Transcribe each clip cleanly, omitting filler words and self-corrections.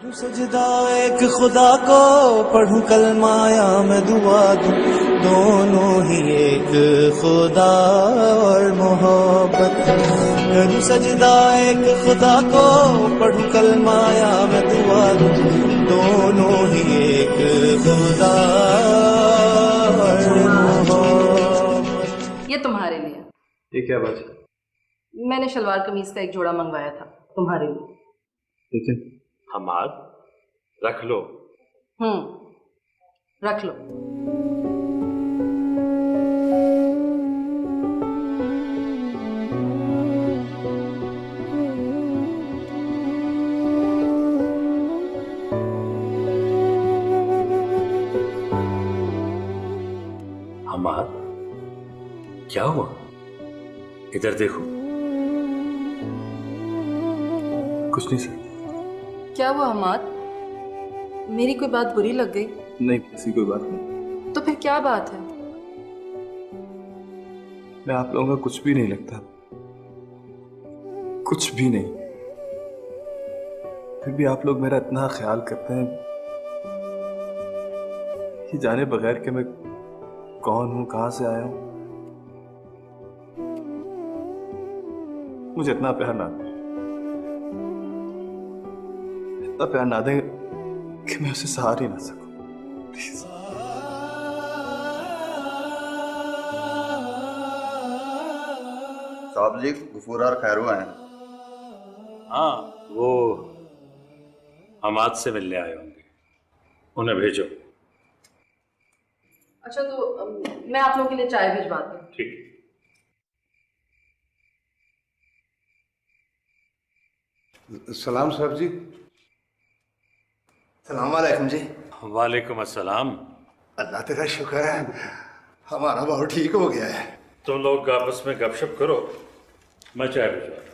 सजदा एक खुदा को पढ़ूं कलमाया मैं दुआ दूं, दोनों ही एक खुदा और मोहब्बत। करूं सजदा एक खुदा को पढ़ूं कलमाया मैं दुआ दूं, दोनों ही एक खुदा और मोहब्बत। ये तुम्हारे लिए। ये क्या बात है? मैंने शलवार कमीज का एक जोड़ा मंगवाया था तुम्हारे लिए। ठीक है। हमाद, रख लो। रख लो। हमाद, क्या हुआ? इधर देखो। कुछ नहीं सर। क्या हुआ हमाद? मेरी कोई बात बुरी लग गई? नहीं, ऐसी कोई बात नहीं। तो फिर क्या बात है? मैं आप लोगों का कुछ भी नहीं लगता, कुछ भी नहीं। फिर भी आप लोग मेरा इतना ख्याल करते हैं, ये जाने बगैर कि मैं कौन हूं, कहां से आया हूं। मुझे इतना प्यार ना दें, इतना प्यार ना दें कि मैं उसे सहार ही ना सकूं। प्लीज। साहब जी, गफूर और खैरू हैं। हाँ, वो हमाद से मिलने आए होंगे, उन्हें भेजो। अच्छा तो मैं आप लोगों के लिए चाय भिजवाती हूँ। ठीक है। सलाम साहब जी। सलाम वालेकुम जी। वालेकुम अस्सलाम। अल्लाह तेरा शुक्र है, हमारा बहुत ठीक हो गया है। तुम लोग आपस में गपशप करो, मैं चाय भिजवाता हूँ।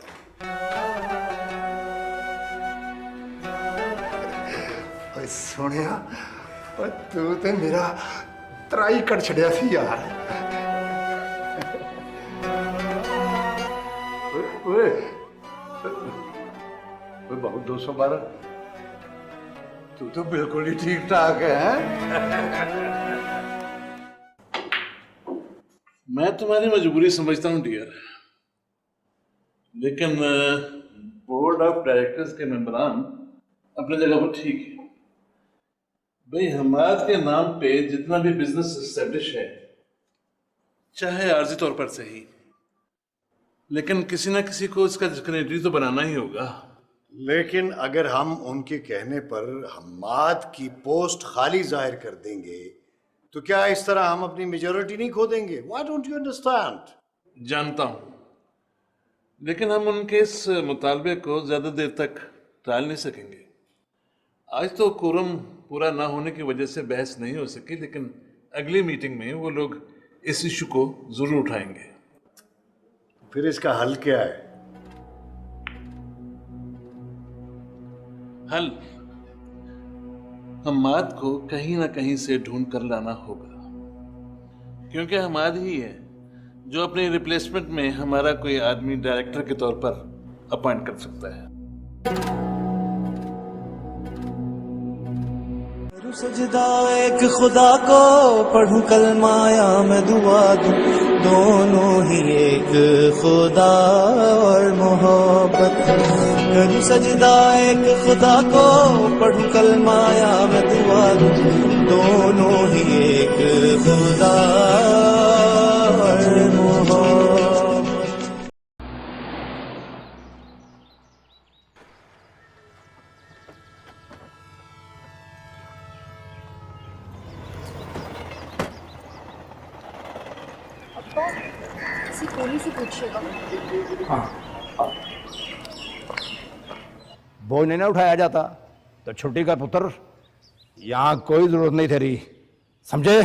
ओए सोनिया, ओए तू ते मेरा त्राई कट छड़िया सी यार। ओए ओए बहुत 212, तू तो बिल्कुल ही ठीक ठाक है, हैं? मैं तुम्हारी मजबूरी समझता हूँ डियर, लेकिन बोर्ड ऑफ डायरेक्टर्स के मेंबरान अपनी जगह पर ठीक है। भाई हमाद के नाम पे जितना भी बिजनेस एस्टेब्लिश है, चाहे आर्जी तौर पर सही, लेकिन किसी ना किसी को इसका सिग्नेटरी तो बनाना ही होगा। लेकिन अगर हम उनके कहने पर हमाद की पोस्ट खाली जाहिर कर देंगे तो क्या इस तरह हम अपनी मेजॉरिटी नहीं खो देंगे? Why don't you understand? जानता हूँ, लेकिन हम उनके इस मुतालबे को ज्यादा देर तक टाल नहीं सकेंगे। आज तो कोरम पूरा ना होने की वजह से बहस नहीं हो सकी, लेकिन अगली मीटिंग में वो लोग इस इशू को जरूर उठाएंगे। फिर इसका हल क्या है? हल हमाद को कहीं ना कहीं से ढूंढ कर लाना होगा, क्योंकि हमाद ही है जो अपनी रिप्लेसमेंट में हमारा कोई आदमी डायरेक्टर के तौर पर अपॉइंट कर सकता है। सजदा एक खुदा को पढ़ूं कलमाया मैं दुआ दूं, दोनों ही एक खुदा और मोहब्बत। करूं सजदा एक खुदा को पढ़ूं कलमाया मैं दुआ दूं, दोनों ही एक खुदा और मोहब्बत। किसी कोहली से पूछिएगा। बोझ नहीं ना उठाया जाता तो छुट्टी का पुत्र, यहाँ कोई जरूरत नहीं तेरी, समझे?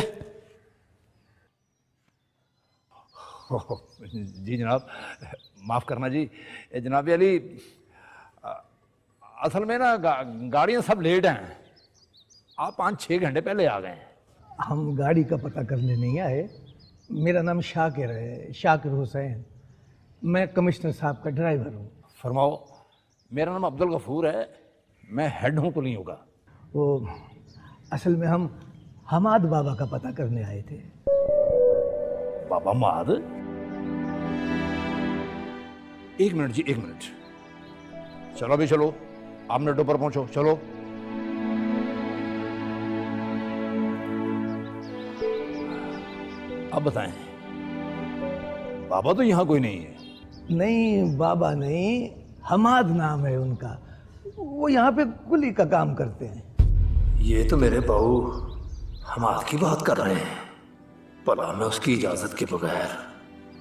जी जनाब, माफ करना जी। जनाब अली, असल में ना गाड़ियाँ सब लेट हैं, आप 5-6 घंटे पहले आ गए। हम गाड़ी का पता करने नहीं आए, मेरा नाम शाकिर है, शाकिर हुसैन। मैं कमिश्नर साहब का ड्राइवर हूँ। फरमाओ। मेरा नाम अब्दुल गफूर है, मैं हेड हूं कुलियों का। वो असल में हम हमाद बाबा का पता करने आए थे। बाबा माद? एक मिनट जी, एक मिनट। चलो भी चलो, आप मिनटों पर पहुंचो, चलो। अब बताएं, बाबा तो यहां कोई नहीं है। नहीं बाबा नहीं, हमाद नाम है उनका। वो यहाँ पे कुली का काम करते हैं। ये तो मेरे बाबू हमाद की बात कर रहे हैं। भला मैं उसकी इजाजत के बगैर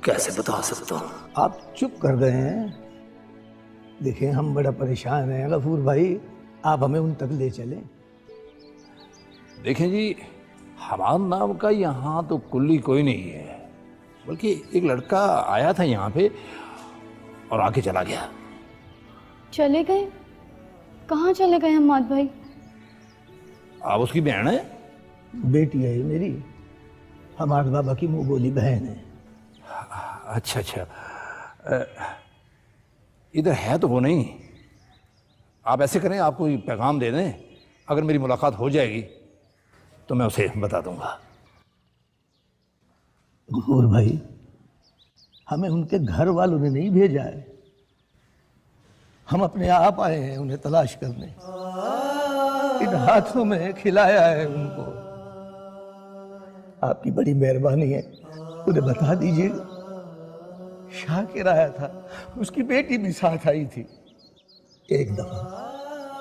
कैसे बता सकता हूं? आप चुप कर गए हैं। देखिए हम बड़ा परेशान हैं गफूर भाई, आप हमें उन तक ले चलें। देखें जी, हमाद नाम का यहाँ तो कुल्ली कोई नहीं है, बल्कि एक लड़का आया था यहाँ पे और आके चला गया। चले गए? कहाँ चले गए हमाद भाई? आप उसकी बहन है? बेटी है ये मेरी, हमारे बाबा की मुंह बोली बहन है। अच्छा अच्छा, इधर है तो वो नहीं। आप ऐसे करें, आपको ये पैगाम दे दें, अगर मेरी मुलाकात हो जाएगी तो मैं उसे बता दूंगा। गफूर भाई, हमें उनके घर वालों ने नहीं भेजा है, हम अपने आप आए हैं उन्हें तलाश करने। इन हाथों में खिलाया है उनको। आपकी बड़ी मेहरबानी है, उन्हें बता दीजिएगा। शाकिर आया था, उसकी बेटी भी साथ आई थी। एक दफा,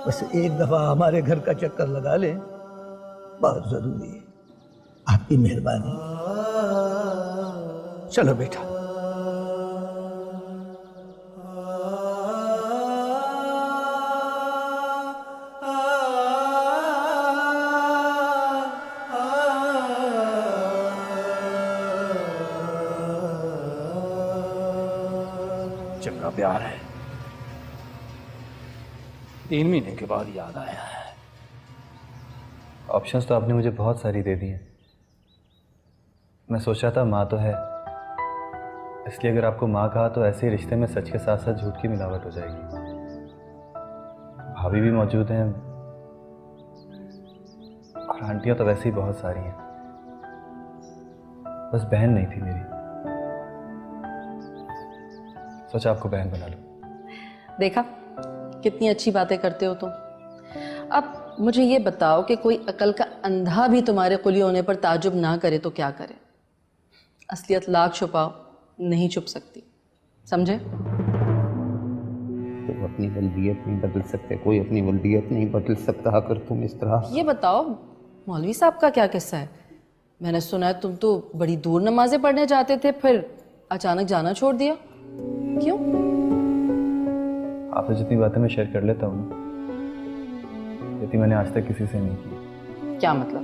बस एक दफा हमारे घर का चक्कर लगा ले, बहुत जरूरी है। आपकी मेहरबानी। चलो बेटा। चंगा प्यार है, 3 महीने के बाद याद आया है। ऑप्शंस तो आपने मुझे बहुत सारी दे दी हैं। मैं सोच रहा था माँ तो है, इसलिए अगर आपको माँ कहा तो ऐसे ही रिश्ते में सच के साथ साथ झूठ की मिलावट हो जाएगी। भाभी भी मौजूद हैं और आंटियाँ तो वैसे ही बहुत सारी हैं, बस बहन नहीं थी मेरी। सोचा आपको बहन बना लो। देखा कितनी अच्छी बातें करते हो तुम। अब मुझे ये बताओ कि कोई अकल का अंधा भी तुम्हारे कुली होने पर ताजुब ना करे तो क्या करे? असलियत लाख छुपाओ, नहीं छुप सकती, समझे? तो अपनी वल्दियत नहीं बदल सकते, कोई अपनी वल्दियत नहीं बदल सकता अगर तुम इस तरह। ये बताओ मौलवी साहब का क्या किस्सा है? मैंने सुना है तुम तो बड़ी दूर नमाजें पढ़ने जाते थे, फिर अचानक जाना छोड़ दिया, क्यों? आपसे जितनी बातें मैं शेयर कर लेता हूँ, जितनी मैंने आज तक किसी से नहीं की। क्या मतलब?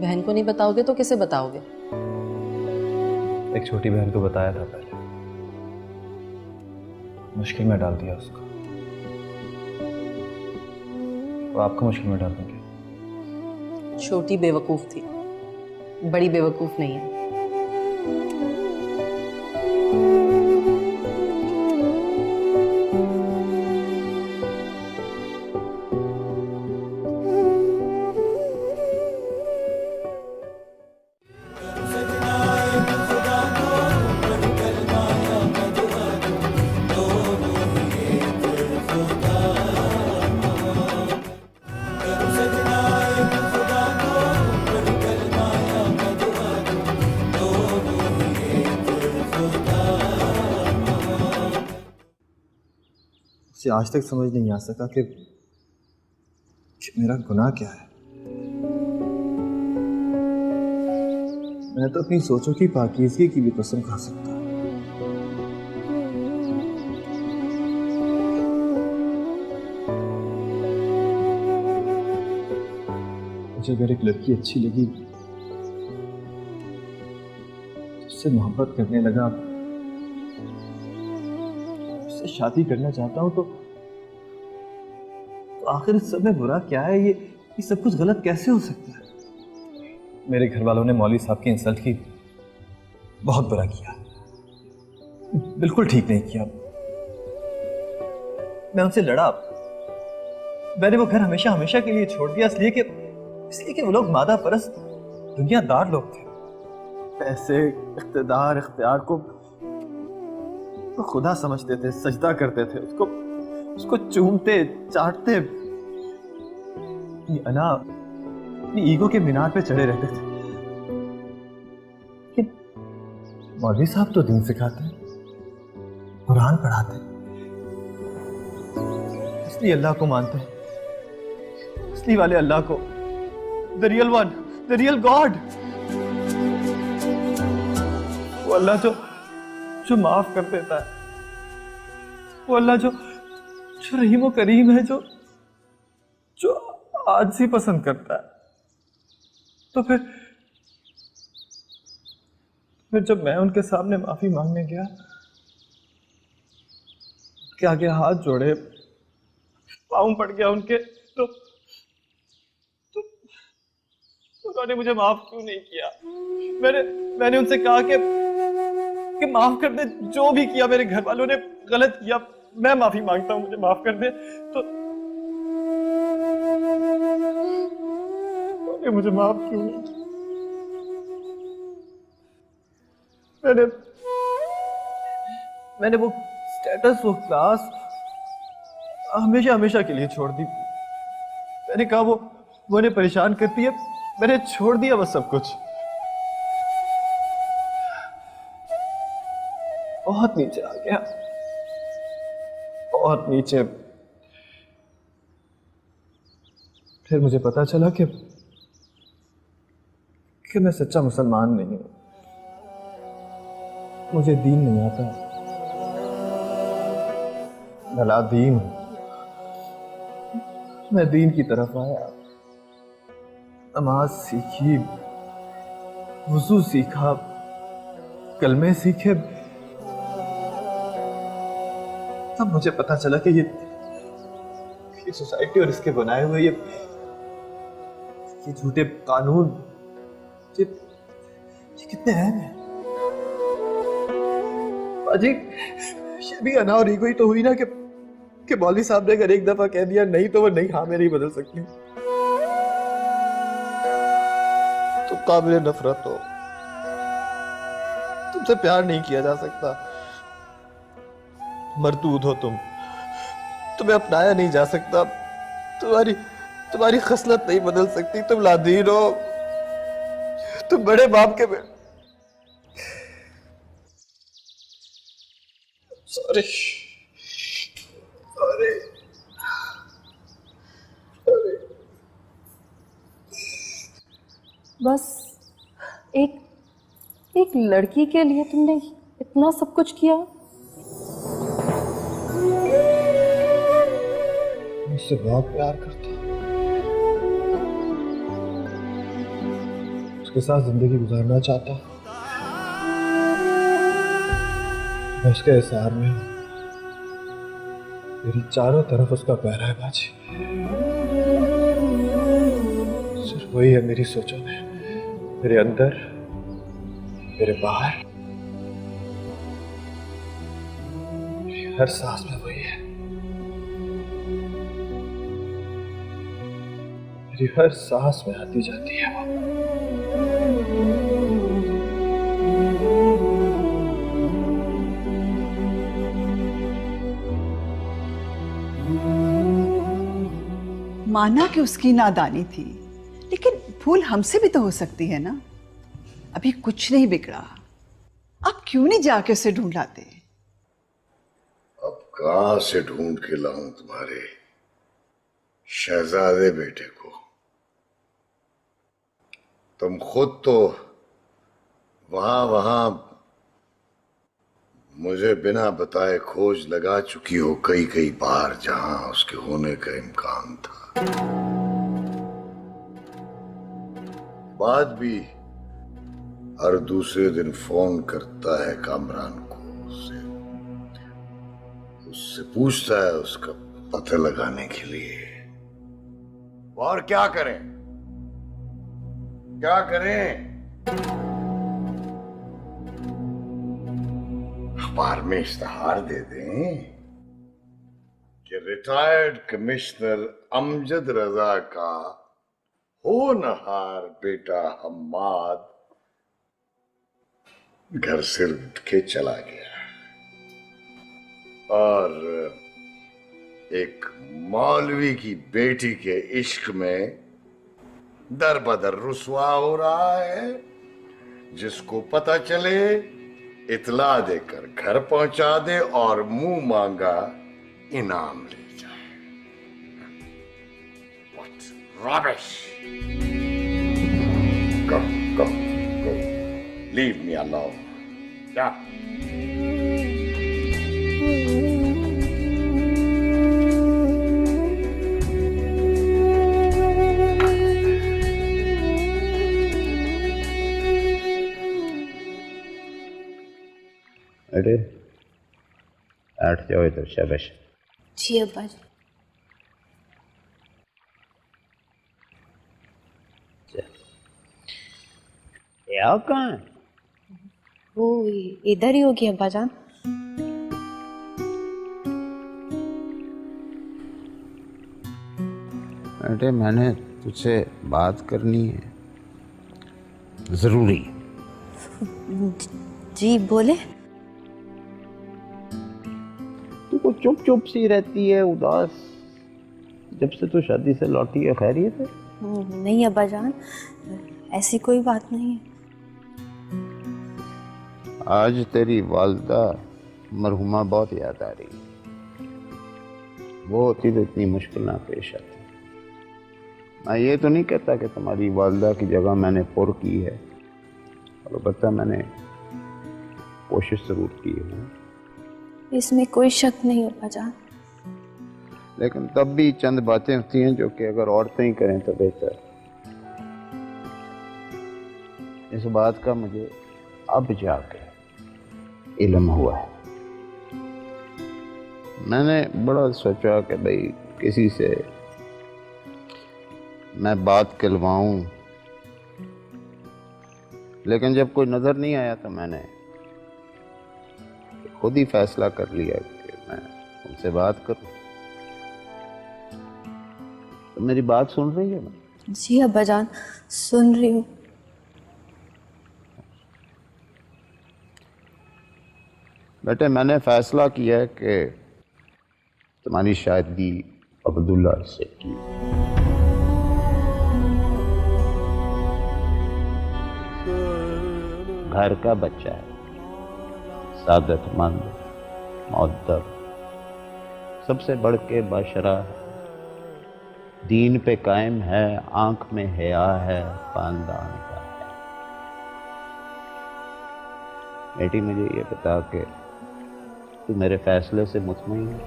बहन को नहीं बताओगे तो किसे बताओगे? एक छोटी बहन को बताया था पहले, मुश्किल में डाल दिया उसको। वो आपको मुश्किल में डाल दूंगी। छोटी बेवकूफ थी, बड़ी बेवकूफ नहीं है। मुझे आज तक समझ नहीं आ सका कि मेरा गुनाह क्या है। मैं तो अपनी सोचों की पाकीज़गी की भी कसम खा सकता। मुझे अगर एक लड़की अच्छी लगी, उससे मोहब्बत करने लगा, उससे शादी करना चाहता हूं, तो आखिर इस सब में बुरा क्या है? ये सब कुछ गलत कैसे हो सकता है? मेरे घर वालों ने मौलवी साहब की इंसल्ट की, बहुत बुरा किया, बिल्कुल ठीक नहीं किया। मैं उनसे लड़ा, मैंने वो घर हमेशा हमेशा के लिए छोड़ दिया इसलिए कि वो लोग मादा परस्त दुनियादार लोग थे। पैसे, इख्तिदार, इख्तियार को तो खुदा समझते थे, सजदा करते थे, उसको चूमते, चाटते, अपनी ईगो के मीनार पे चढ़े रहते थे। कि मौलवी साहब तो दीन सिखाते हैं, कुरान पढ़ाते हैं, इसलिए अल्लाह को मानते हैं, असली वाले अल्लाह को, the real one, the real God, वो अल्लाह जो माफ कर देता है, वो अल्लाह जो रहीम और करीम है, जो आज ही पसंद करता है। तो फिर जब मैं उनके सामने माफी मांगने गया, उनके आगे हाथ जोड़े, पाँव पड़ गया उनके, तो उन्होंने मुझे माफ क्यों नहीं किया? मैंने उनसे कहा कि माफ कर दे, जो भी किया मेरे घर वालों ने गलत किया, मैं माफी मांगता हूं, मुझे माफ कर दे। तो मुझे माफ क्यों नहीं किया? मैंने वो स्टेटस, वो क्लास हमेशा हमेशा के लिए छोड़ दी। मैंने कहा वो उन्हें परेशान करती है, मैंने छोड़ दिया बस सब कुछ। बहुत नीचे आ गया, बहुत नीचे। फिर मुझे पता चला कि मैं सच्चा मुसलमान नहीं हूं, मुझे दीन नहीं आता, भला दीन हूं। मैं दीन की तरफ आया, नमाज सीखी, वुजू सीखा, कलमे सीखे। तब मुझे पता चला कि ये सोसाइटी और इसके बनाए हुए ये झूठे कानून ये कितने अहम हैं। अजी, ये भी अना और ईगो ही तो हुई ना कि मौलवी साहब ने अगर एक दफा कह दिया नहीं तो वो नहीं, हाँ में नहीं बदल सकती। तुम काबिल नफरत हो, तुमसे प्यार नहीं किया जा सकता, मरदूद हो तुम, तुम्हें अपनाया नहीं जा सकता, तुम्हारी खसलत नहीं बदल सकती, तुम लादीन हो, तुम बड़े बाप के बेटे। Sorry sorry sorry. बस एक लड़की के लिए तुमने इतना सब कुछ किया? मुझसे बहुत प्यार करता, उसके साथ जिंदगी गुजारना चाहता। मैं उसके इशार में हूं, मेरी चारों तरफ उसका पहरा है बाजी। सिर्फ वही है मेरी सोचों में, मेरे अंदर, मेरे बाहर, मेरी हर सांस में वही है। मेरी हर सांस में आती जाती है वो। माना कि उसकी नादानी थी, लेकिन भूल हमसे भी तो हो सकती है ना। अभी कुछ नहीं बिगड़ा, आप क्यों नहीं जाके उसे ढूंढ लाते? अब कहां से ढूंढ के लाऊं तुम्हारे शहजादे बेटे को? तुम खुद तो वहां मुझे बिना बताए खोज लगा चुकी हो कई बार, जहां उसके होने का इम्कान था। बाद भी हर दूसरे दिन फोन करता है कामरान को, उससे पूछता है उसका पता लगाने के लिए। और क्या करें, क्या करें? अखबार में इश्तहार दे दें कि रिटायर्ड कमिश्नर अमजद रजा का होनहार बेटा हम्माद घर से उठ के चला गया और एक मौलवी की बेटी के इश्क में दर बदर रुसवा हो रहा है। जिसको पता चले इतला देकर घर पहुंचा दे और मुंह मांगा इनाम ले जाए। What rubbish! Go, go, go. Leave me alone. Yeah. अरे बैठ जाओ इधर। शाबाश। जी अब्बा जी। क्या कहाँ है? वो इधर ही होगी अब्बा जान। अरे मैंने तुझसे बात करनी है, जरूरी। जी बोले। तू चुप चुप सी रहती है, उदास, जब से तू शादी से लौटी है। खैरियत है? नहीं अब्बा जान, ऐसी कोई बात नहीं है। आज तेरी वालदा मरहुमा बहुत याद आ रही। वो होती तो इतनी मुश्किल ना पेश आती। मैं ये तो नहीं कहता कि तुम्हारी वालदा की जगह मैंने पुर की है, और अलबत्ता मैंने कोशिश जरूर की है। इसमें कोई शक नहीं अब्बा जान। लेकिन तब भी चंद बातें होती हैं जो कि अगर औरतें ही करें तो बेहतर। इस बात का मुझे अब जाके इल्म हुआ है। मैंने बड़ा सोचा कि भाई किसी से मैं बात करवाऊं, लेकिन जब कोई नजर नहीं आया तो मैंने खुद ही फैसला कर लिया कि मैं उनसे बात करूं। तो मेरी बात सुन रही है ना? जी अब्बा जान, सुन रही हूँ। बेटे, मैंने फैसला किया है कि तुम्हारी शादी अब्दुल्ला से की। घर का बच्चा है, सादतमंद, मुअद्दब, सबसे बढ़ के बाशरा है, दीन पे कायम है, आंख में हया है, खानदान का है। बेटी, मुझे ये बता के तू मेरे फैसले से मुतमईन है?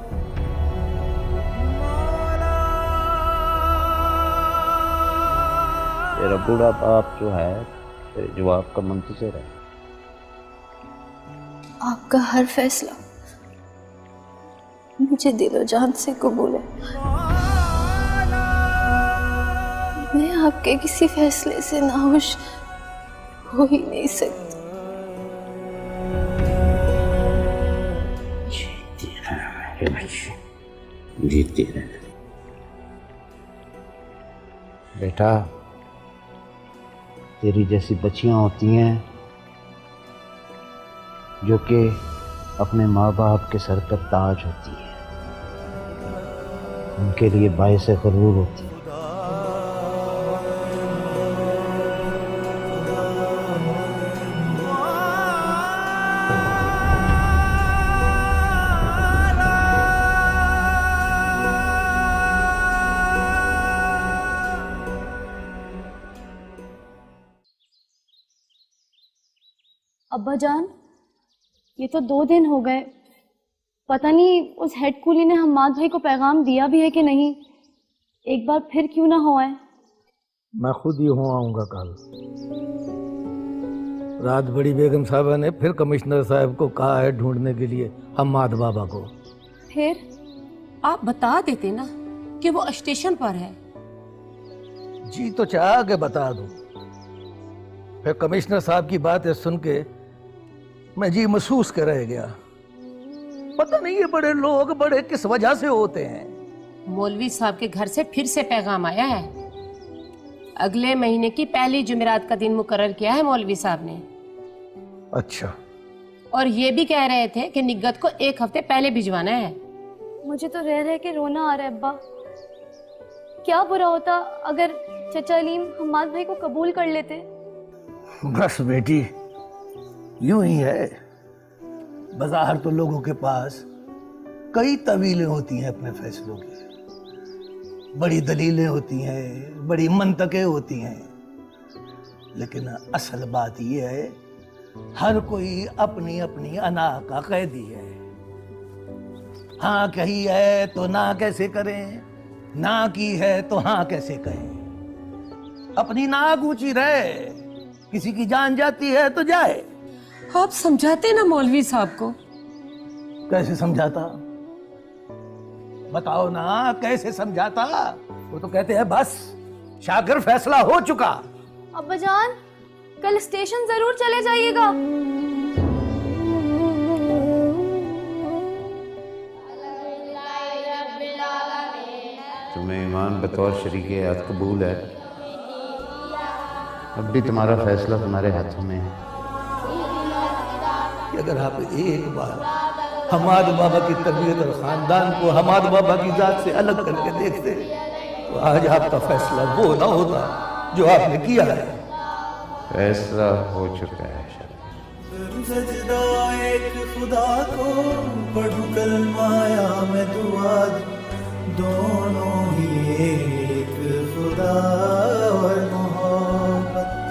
तेरा बूढ़ा बाप जो है तेरे जवाब का मुंतज़िर है। आपका हर फैसला मुझे दिलो जान से कबूल है। मैं आपके किसी फैसले से नाखुश हो ही नहीं सकती। जीती रहे बेटा। तेरी जैसी बच्चियां होती हैं जो कि अपने माँ बाप के सर पर ताज होती है, उनके लिए बाइस गरूर होती है। अब्बा जान, ये तो 2 दिन हो गए, पता नहीं उस हेड कूली ने हम्माद भाई को पैगाम दिया भी है कि नहीं। एक बार फिर क्यों ना हो आए। मैं खुद ही हो आऊंगा कल। रात बड़ी बेगम साहबा ने फिर कमिश्नर साहब को कहा है ढूंढने के लिए हम्माद बाबा को। फिर आप बता देते ना कि वो स्टेशन पर है। जी तो चाह के बता दूं, फिर कमिश्नर साहब की बातें सुन के मैं जी महसूस कर रह गया। पता नहीं ये बड़े लोग बड़े किस वजह से होते हैं। मौलवी साहब के घर से फिर से पैगाम आया है। अगले महीने की पहली जुमेरात का दिन मुकर्रर किया है मौलवी साहब ने। अच्छा। और ये भी कह रहे थे कि निगत को 1 हफ्ते पहले भिजवाना है। मुझे तो रह रह के रोना आ रहा है अब्बा। क्या बुरा होता अगर चचा अलीम हम्माद भाई को कबूल कर लेते। बस बेटी, यूं ही है। बाजार तो लोगों के पास कई तवीलें होती हैं अपने फैसलों की, बड़ी दलीलें होती हैं, बड़ी मंतकें होती हैं, लेकिन असल बात यह है हर कोई अपनी अपनी अना का कैदी है। हाँ कही है तो ना कैसे करें, ना की है तो हाँ कैसे कहें। अपनी नाक ऊंची रहे, किसी की जान जाती है तो जाए। आप समझाते ना मौलवी साहब को। कैसे समझाता, बताओ ना कैसे समझाता। वो तो कहते हैं बस शाकर फैसला हो चुका। अब्बा जान कल स्टेशन जरूर चले जाइएगा। तुम्हें ईमान बतौर शरीके हयात कबूल है। अब भी तुम्हारा फैसला तुम्हारे हाथों में है। कि अगर आप एक बार हमाद बाबा की तरबियत और खानदान को हमाद बाबा की जात से अलग करके देखते तो आज आपका फैसला वो ना होता जो आपने किया है। फैसला हो चुका है। सजदा एक खुदा को पढ़ूं कलमा या मैं दुआ दूं, दोनों ही एक खुदा और मोहब्बत।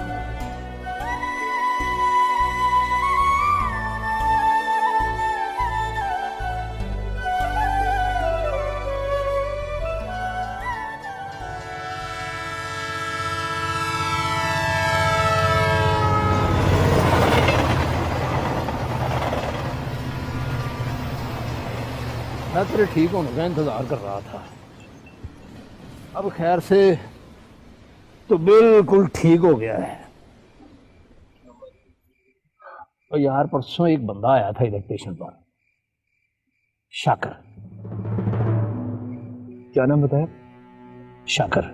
मैं तेरे ठीक होने का इंतजार कर रहा था। अब खैर से तो बिल्कुल ठीक हो गया है। और यार परसों एक बंदा आया था इधर स्टेशन पर, शाकर। क्या नाम बताया? शाकर।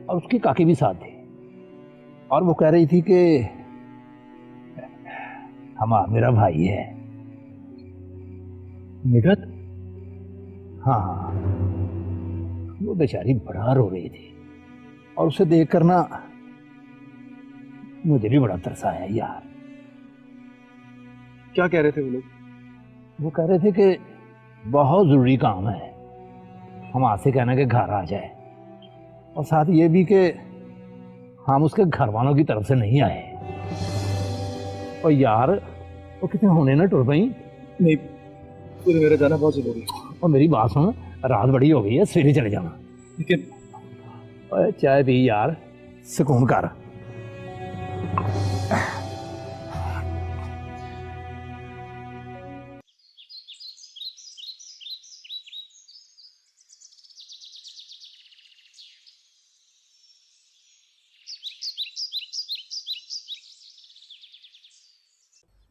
और उसकी काकी भी साथ थी। और वो कह रही थी कि मेरा भाई है निगत। हाँ, वो बेचारी बड़ा रो रही थी और उसे देख कर ना मुझे भी बड़ा तरस आया यार। क्या कह रहे थे वो लोग? वो कह रहे थे कि बहुत जरूरी काम है, हम आपसे कहना कि घर आ जाए, और साथ ये भी कि हम उसके घर वालों की तरफ से नहीं आए। और यार वो कितने होने ना टुर पाई। नहीं, पूरे मेरा जाना बहुत जरूरी है। और मेरी बात सुन, रात बड़ी हो गई है, सवेरे चले जाना। लेकिन चाय पी यार, सुकून कर।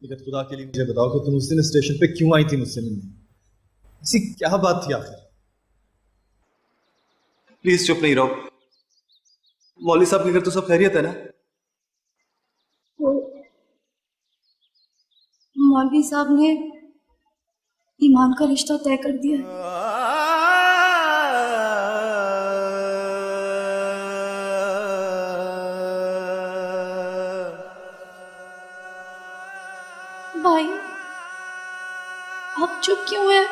निगत, खुदा के लिए मुझे बताओ कि तुम उस दिन स्टेशन पे क्यों आई थी मुझसे मिलने? ऐसी क्या बात थी आखिर? प्लीज चुप नहीं रहो। मौलवी साहब के घर तो सब खैरियत है ना? मौलवी साहब ने ईमान का रिश्ता तय कर दिया है। भाई आप चुप क्यों हैं?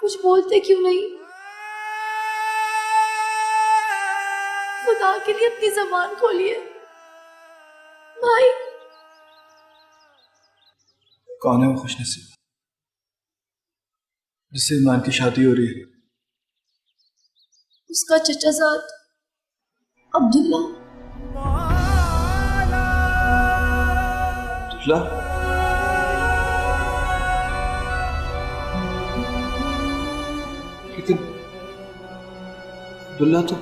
कुछ बोलते क्यों नहीं? खुदा के लिए अपनी जबान खोलिए भाई। कौन है वो खुशनसीब जिससे ईमान की शादी हो रही है? उसका चचाजाद अब्दुल्ला। लेकिन दुल्ला तो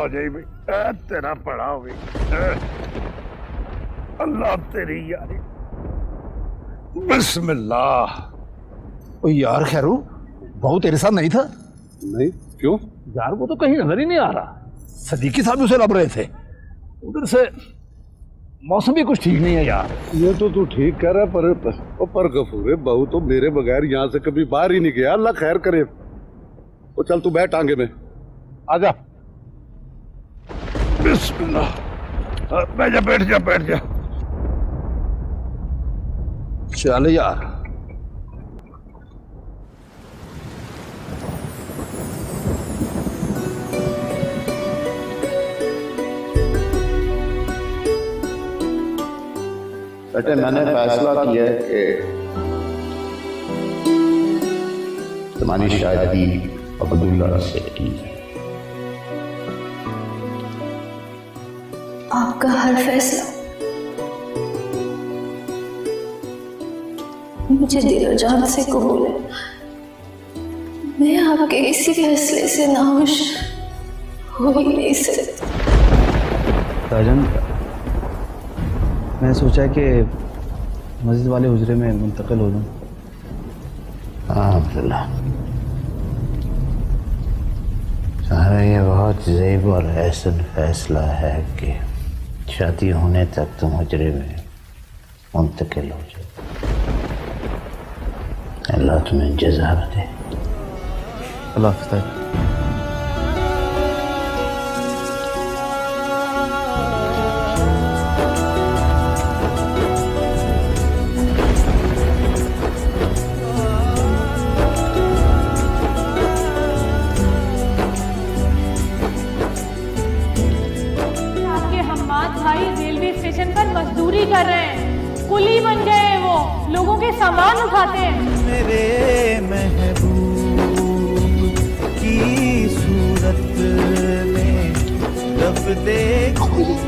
हो जाए भाई, तेरा पड़ा हो भाई, अल्लाह तेरी यारी। बिस्मिल्लाह। ओ यार खैरू, बहू तेरे साथ नहीं था? नहीं, क्यों? यार वो तो कहीं नजर ही नहीं आ रहा। सदीकी साहब उसे लब रहे थे। उधर से मौसम भी कुछ ठीक नहीं है यार। ये तो तू ठीक कह रहा, पर गफूर, बहू तो मेरे बगैर यहाँ से कभी बाहर ही नहीं गया। अल्लाह खैर करे। तो चल तू बैठ आगे में, आजा। बिस्मिल्लाह। बैठ जा बैठ जा बैठ जा। चल यार। बेटे मैंने फैसला किया है कि तुम्हारी शादी अब्दुल्ला से की। आपका हर फैसला मुझे दिलो जान से कबूल है। मैं आपके किसी फैसले से नाखुश हो ही नहीं सकती। राजन, मैंने सोचा कि मस्जिद वाले हुजरे में मुंतकिल हो जाऊँ। हाँ अब्दुल्ला, तुम्हारा ये बहुत ज़ेब और एहसन फैसला है कि शादी होने तक तुम हुजरे में मुंतकिल हो जाओ। अल्लाह तुम्हें जज़ा दे। अल्लाह हाफ़िज़। मजदूरी कर रहे हैं, कुली बन गए हैं, वो लोगों के सामान उठाते हैं। मेरे महबूब की सूरत में रब देख।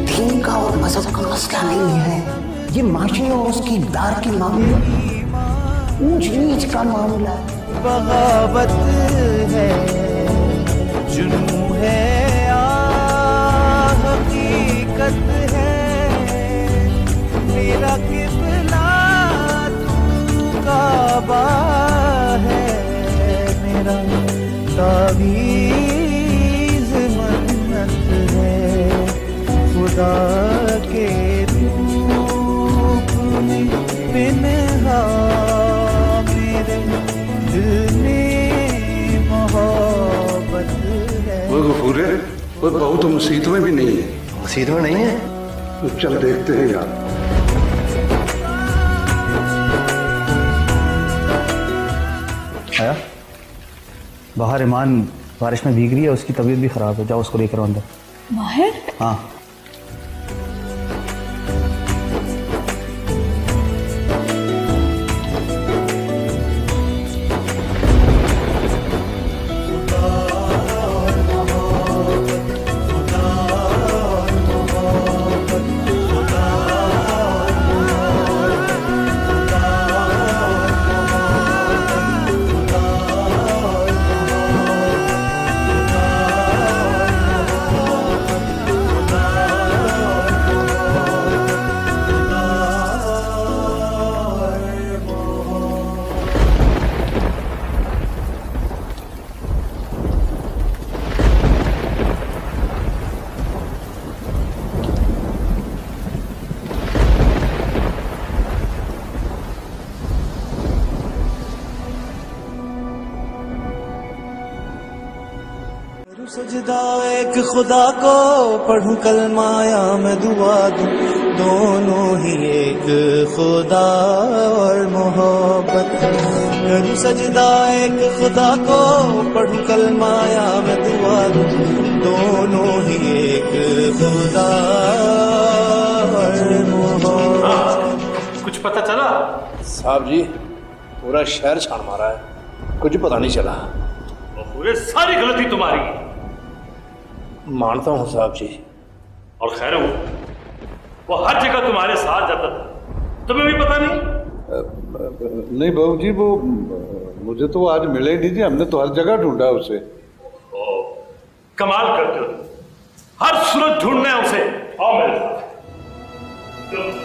दीन का और मजहब का मसला नहीं है, ये माशी और उसकी दार की मामला, ऊंच नीच का मामला। बगावत है, जुनू है, हकीकत है। मेरा किबला तू काबा है, मेरा तावीज़ मन्नत है। खुदा के रूप में पिन्हा मेरे दिल में मोहब्बत है। वो गफूरे, वो बहू तो मस्जिद में भी नहीं है। मस्जिद में नहीं है? तो चल देखते हैं यार। आया बाहर ईमान बारिश में भीग रही है, उसकी तबीयत भी खराब है। जाओ उसको लेकर अंदर। बाहर? हाँ। सजदा एक खुदा को पढ़ूं कलमाया मैं दुआ दूं, दोनों ही एक खुदा और मोहब्बत। करूं सजदा एक खुदा को पढ़ूं कलमाया मैं दुआ दूं, दोनों ही एक खुदा और मोहब्बत। कुछ पता चला? साहब जी पूरा शहर छान मारा है, कुछ पता नहीं चला। पूरे सारी गलती तुम्हारी है। मानता हूँ साहब जी। और खैर वो हर जगह तुम्हारे साथ जाता था, तुम्हें भी पता नहीं? नहीं बहू जी, वो मुझे तो आज मिले ही नहीं जी। हमने तो हर जगह ढूंढा उसे। कमाल करते हो। हर सूरत ढूंढना है उसे। आओ मेरे साथ। चलो।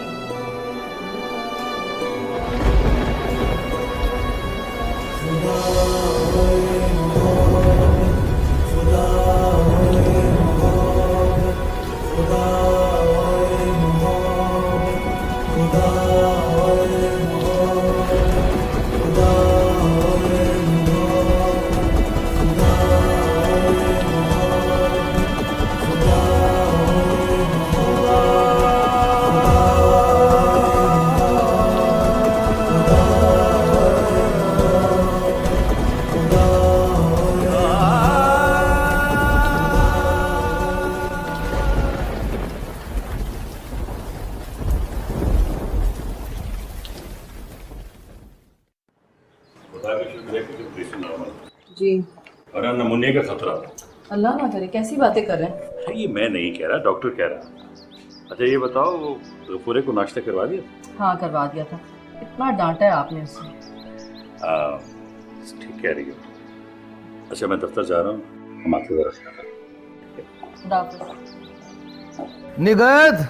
जी। और नमूने का खतरा। अल्लाह ना करे, कैसी बातें कर रहे हैं? ये मैं नहीं कह रहा, डॉक्टर कह रहा। अच्छा ये बताओ, वो पूरे को नाश्ता करवा दिया? हाँ करवा दिया था। इतना डांटा है आपने उसे। ठीक कह रही हो। अच्छा मैं दफ्तर जा रहा हूँ, हम आपसे जरा निगत,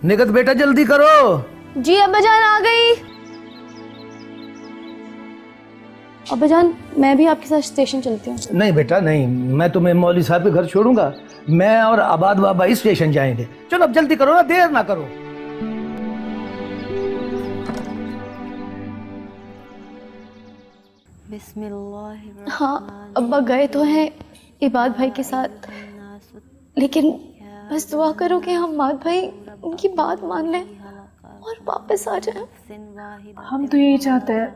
निगत बेटा जल्दी करो। जी अब्बाजान आ गई। अब्बाजान मैं भी आपके साथ स्टेशन चलती हूँ। नहीं बेटा नहीं, मैं तुम्हें मौलवी साहब के घर छोड़ूंगा। मैं और आबाद बाबा ही स्टेशन जाएंगे। चलो अब जल्दी करो ना, देर ना करो। हाँ अब्बा गए तो हैं इबाद भाई के साथ, लेकिन बस दुआ करो कि हम्माद भाई उनकी बात मान लें और वापस आ जाएं। हम तो यही चाहते हैं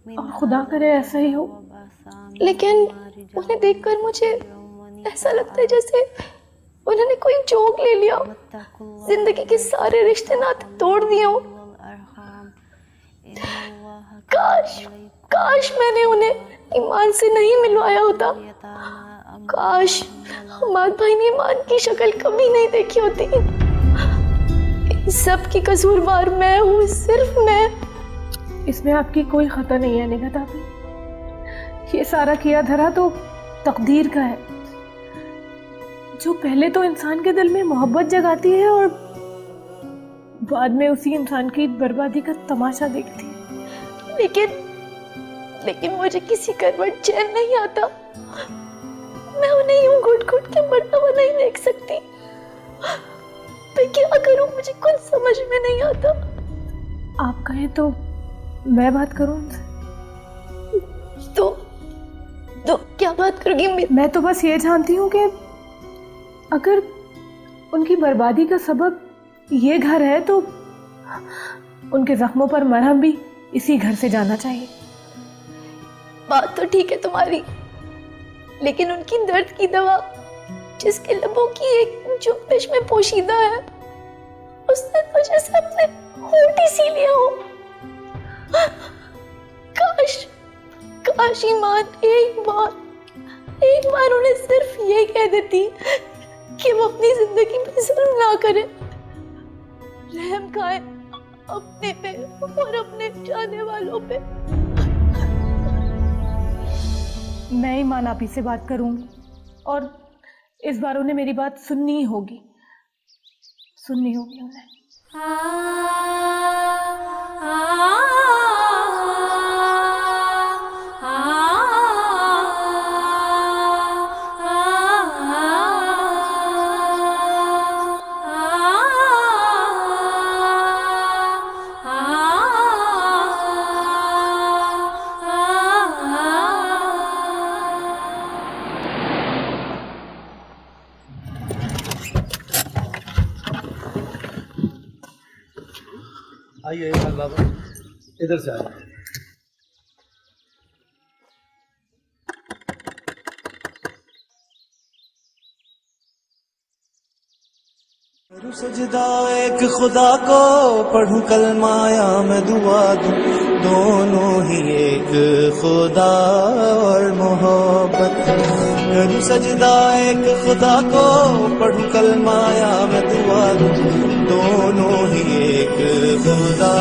और खुदा करे ऐसा ही हो। लेकिन उन्हें देखकर मुझे ऐसा लगता है जैसे उन्होंने कोई जोक ले लिया, जिंदगी के सारे रिश्ते नाते तोड़ दिए हो। काश काश मैंने उन्हें ईमान से नहीं मिलवाया होता। काश हमाद भाई ने ईमान की शक्ल कभी नहीं देखी होती। इन सब की कसूरवार मैं हूँ, सिर्फ मैं। इसमें आपकी कोई खता नहीं है निगत आपी। ये सारा किया धरा तो तकदीर का है, जो पहले तो इंसान के दिल में मोहब्बत जगाती है और बाद में उसी इंसान की बर्बादी का तमाशा देखती है। लेकिन मुझे किसी करवट चैन नहीं आता। मैं उन्हें यूं घुट घुट के मरता हुआ नहीं देख सकती। मैं क्या करूं, मुझे कुछ समझ में नहीं आता। आप कहें तो मैं बात करूं उनसे? तो क्या बात करोगी? मैं तो बस ये जानती हूँ कि अगर उनकी बर्बादी का सबब ये घर है तो उनके जख्मों पर मरहम भी इसी घर से जाना चाहिए। बात तो ठीक है तुम्हारी, लेकिन उनकी दर्द की दवा जिसके लबों की एक जुम्बिश में पोशीदा है, उसने तो जैसे अपने होठ ही सी लिया हो। काश ईमान एक बार उन्हें सिर्फ ये कह देती कि वो अपनी जिंदगी में जुल्म ना करे, रहम खाए अपने पे और अपने चाहने वालों पे। मैं ईमान आपी से बात करूंगी और इस बार उन्हें मेरी बात सुननी होगी उन्हें। आइए बाबा, इधर से आइए। करूं सजदा एक खुदा को, पढ़ूं कलमा या मैं दुआ दूं, दोनों ही एक खुदा और मोहब्बत। करूं सजदा एक खुदा को, पढ़ूं कलमा या मैं दुआ दूं, दोनों ही एक खुदा